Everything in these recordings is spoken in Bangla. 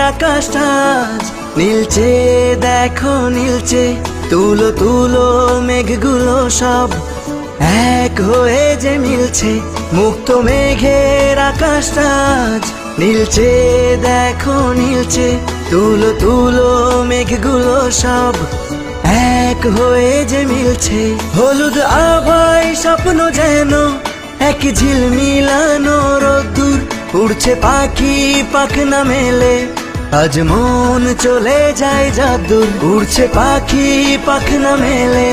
আকাশটা আজ নীলচে, দেখো নীলচে। তুলো তুলো মেঘগুলো সব এক হয়ে যে মিলছে। মুক্ত মেঘের আকাশটা আজ নীলচে, দেখো নীলচে। তুলো তুলো মেঘগুলো সব এক হয়ে যে মিলছে। হলুদ আভায় স্বপ্ন যেন এক ঝিলমিলানো রোদ্দুর। উড়ছে পাখি পাখনা মেলে, আজ মন চলে যায় যাদুর। উড়ছে পাখি পাখনা মেলে,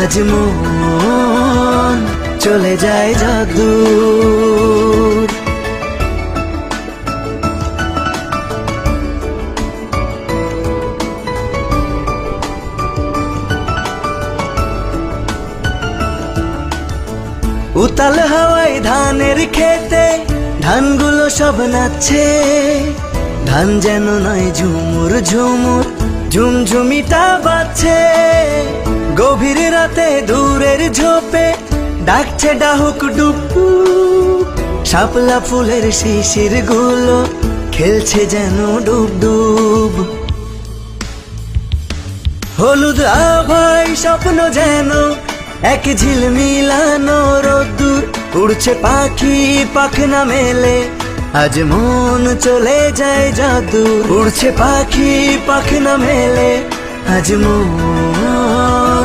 আজ মন চলে যায় যাদুর। উতাল হাওয়ায় ধানের খেতে ধানগুলো সব নাচছে। ধান যেন নয় ঝুমুর ঝুমুর, ঝুমঝুমিটা বাজছে। গভীর রাতে দূরের ঝোপে ডাকছে ডাহুক ডুবু। শাপলা ফুলের শিশির গুলো খেলছে যেন ডুব ডুব। হলুদ আভায় স্বপ্ন যেন এক ঝিলমিলানো রোদ্দুর। উড়ছে পাখি পাখনা মেলে, আজ মন চলে যায় যাদুর। উড়ছে পাখি পাখনা মেলে, আজ মন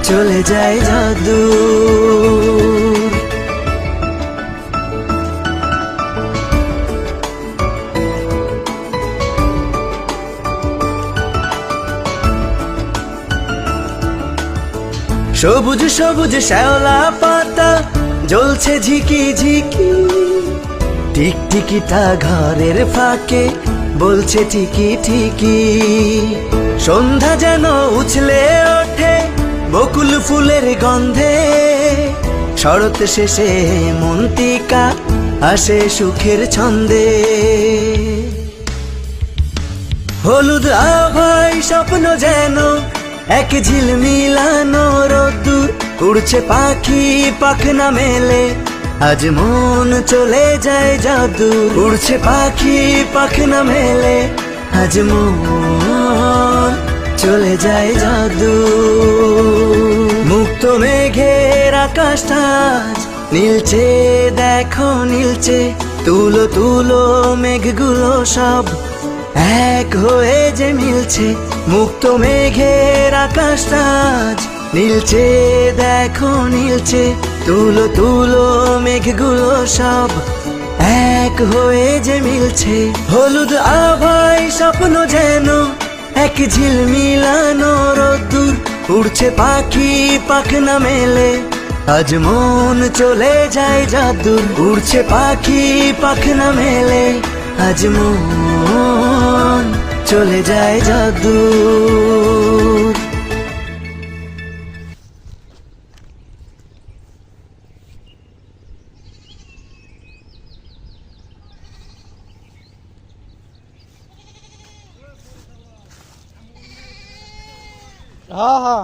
চলে যায় যাদুর। সবুজ সবুজ শ্যাওলা পাতা জ্বলছে ঝিকি ঝিকি। টিকটিকিটা ঘরের ফাঁকে বলছে ঠিকি ঠিকি। সন্ধ্যা যেন উছলে ওঠে বকুল ফুলের গন্ধে। শরৎ শেষে মন্তিকা আসে সুখের ছন্দে। হলুদ আভায় স্বপ্ন যেন এক ঝিলমিলানো রোদ্দুর। উড়ছে পাখি পাখনা মেলে, আজ মন চলে যায় যাদুর। উড়ছে পাখি পাখনা মেলে, আজ মন চলে যায় যাদুর। মুক্ত মেঘের আকাশটা আজ নীলচে, দেখো নীলচে। তুলো তুলো মেঘগুলো সব এক হয়ে যে মিলছে। মুক্ত মেঘের আকাশটা আজ নীলচে, দেখো নীলচে। তুলো তুলো মেঘগুলো সব এক হয়ে যে মিলছে। হলুদ আভায় স্বপ্ন যেন এক ঝিলমিলানো রোদ্দুর। উড়ছে পাখি পাখনা মেলে, আজ মন চলে যায় যাদুর। উড়ছে পাখি পাখনা মেলে, আজ মন চলে যায় যাদুর। हाँ हाँ